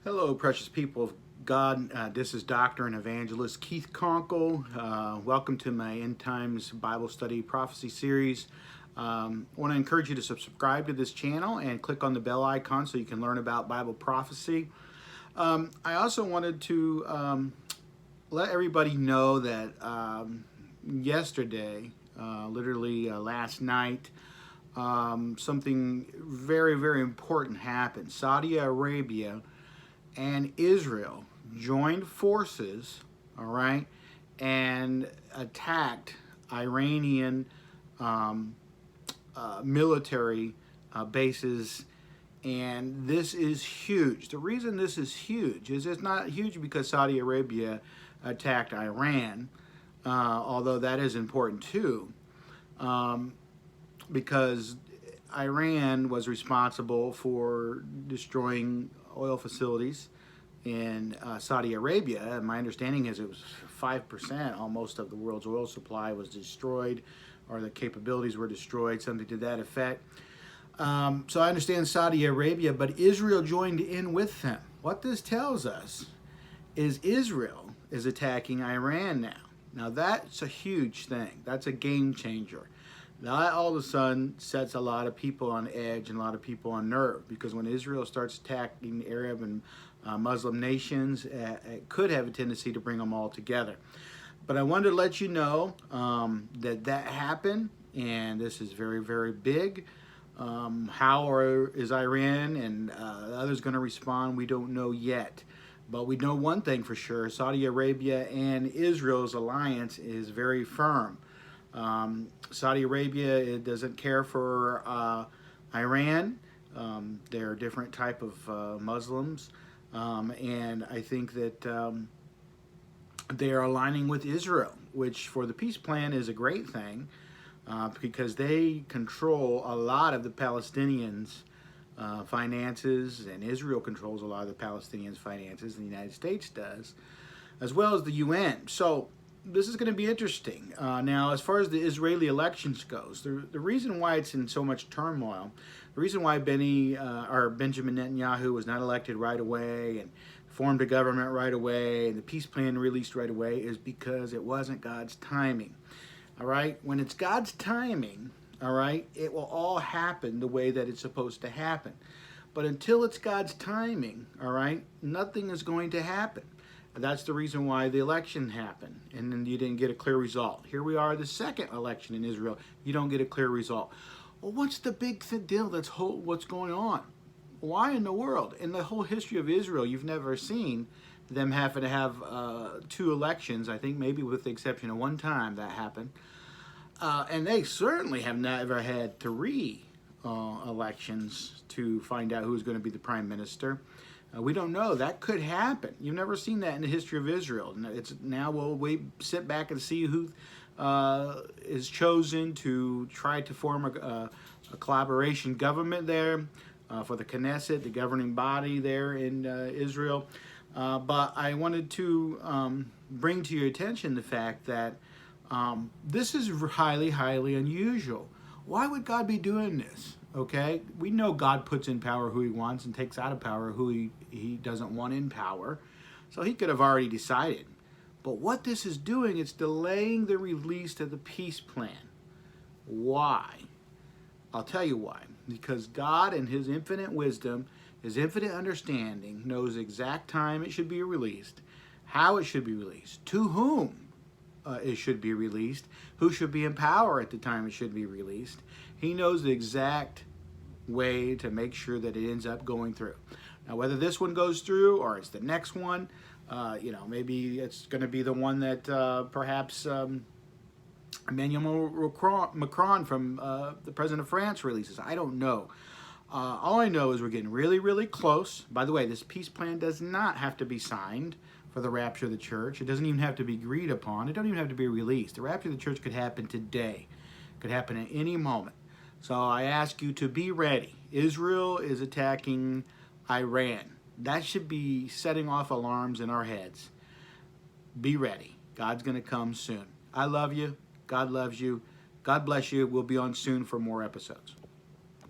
Hello, precious people of God. This is Doctor and Evangelist Keith Conkle. Welcome to my End Times Bible Study Prophecy Series. I want to encourage you to subscribe to this channel and click on the bell icon so you can learn about Bible prophecy. I also wanted to let everybody know that yesterday, literally last night, something very, very important happened. Saudi Arabia and Israel joined forces, all right, and attacked Iranian military bases. And this is huge. The reason this is huge is it's not huge because Saudi Arabia attacked Iran, although that is important too, because Iran was responsible for destroying oil facilities in Saudi Arabia. My understanding is it was 5% almost of the world's oil supply was destroyed, or the capabilities were destroyed, something to that effect. So I understand Saudi Arabia, but Israel joined in with them. What this tells us is Israel is attacking Iran now. Now that's a huge thing. That's a game changer. That all of a sudden sets a lot of people on edge and a lot of people on nerve, because when Israel starts attacking Arab and Muslim nations, it could have a tendency to bring them all together. But I wanted to let you know that happened, and this is very, very big. Is Iran and others going to respond? We don't know yet. But we know one thing for sure: Saudi Arabia and Israel's alliance is very firm. Saudi Arabia doesn't care for Iran. They're a different type of Muslims, and I think that they are aligning with Israel, which for the peace plan is a great thing, because they control a lot of the Palestinians' finances, and Israel controls a lot of the Palestinians' finances, and the United States does, as well as the UN. So this is going to be interesting. Now, as far as the Israeli elections goes, the reason why it's in so much turmoil, the reason why Benjamin Netanyahu was not elected right away and formed a government right away and the peace plan released right away, is because it wasn't God's timing. All right? When it's God's timing, all right, it will all happen the way that it's supposed to happen. But until it's God's timing, all right, nothing is going to happen. That's the reason why the election happened, and then you didn't get a clear result. Here we are, the second election in Israel. You don't get a clear result. Well, what's the big deal? What's going on? Why in the world, in the whole history of Israel, you've never seen them having to have two elections? I think maybe with the exception of one time that happened. And they certainly have never had three elections to find out who's going to be the prime minister. We don't know. That could happen. You've never seen that in the history of Israel. Now we'll sit back and see who is chosen to try to form a collaboration government there for the Knesset, the governing body there in Israel. But I wanted to bring to your attention the fact that this is highly, highly unusual. Why would God be doing this? Okay, we know God puts in power who he wants and takes out of power who he doesn't want in power. So he could have already decided. But what this is doing, it's delaying the release of the peace plan. Why? I'll tell you why. Because God, in his infinite wisdom, his infinite understanding, knows the exact time it should be released, how it should be released, to whom it should be released, who should be in power at the time it should be released. He knows the exact way to make sure that it ends up going through. Now, whether this one goes through or it's the next one, maybe it's going to be the one that perhaps Emmanuel Macron from the president of France releases. I don't know. All I know is we're getting really, really close. By the way, this peace plan does not have to be signed for the rapture of the church. It doesn't even have to be agreed upon. It doesn't even have to be released. The rapture of the church could happen today. It could happen at any moment. So I ask you to be ready. Israel is attacking Iran. That should be setting off alarms in our heads. Be ready. God's going to come soon. I love you. God loves you. God bless you. We'll be on soon for more episodes.